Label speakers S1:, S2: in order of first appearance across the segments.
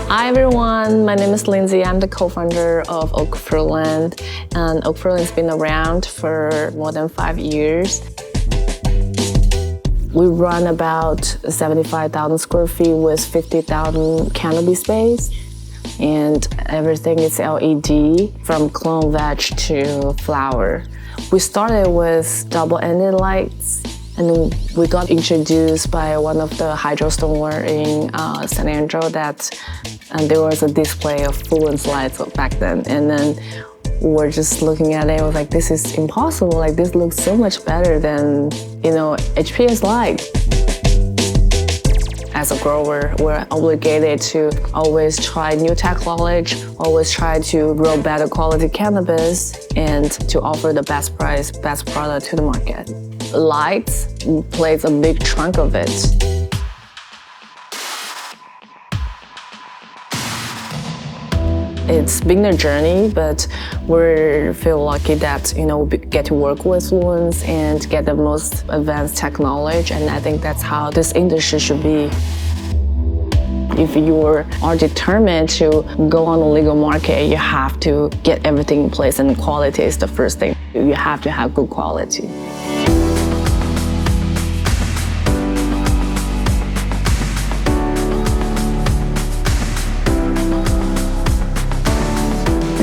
S1: Hi everyone, my name is Lindsay. I'm the co-founder of Oakfruitland, and Oakfruitland's been around for more than 5 years. We run about 75,000 square feet with 50,000 cannabis space, and everything is LED from clone veg to flower. We started with double-ended lights, and we got introduced by one of the hydro store in San Andreas and there was a display of Fluence LEDs back then. And then we're just looking at it, I was like, this is impossible. Like, this looks so much better than, HPS light. As a grower, we're obligated to always try new technology, always try to grow better quality cannabis, and to offer the best price, best product to the market. Lights plays a big chunk of it. It's been a journey, but we feel lucky that we get to work with Fluence and get the most advanced technology, and I think that's how this industry should be. If you are determined to go on the legal market, you have to get everything in place, and quality is the first thing. You have to have good quality.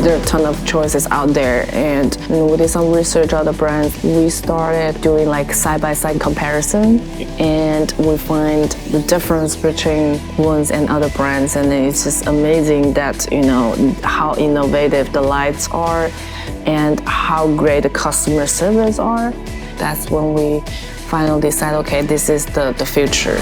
S1: There are a ton of choices out there, and we did some research on the brands. We started doing side-by-side comparison, and we find the difference between Fluence and other brands, and it's just amazing that how innovative the lights are and how great the customer service are. That's when we finally decided, okay, this is the future.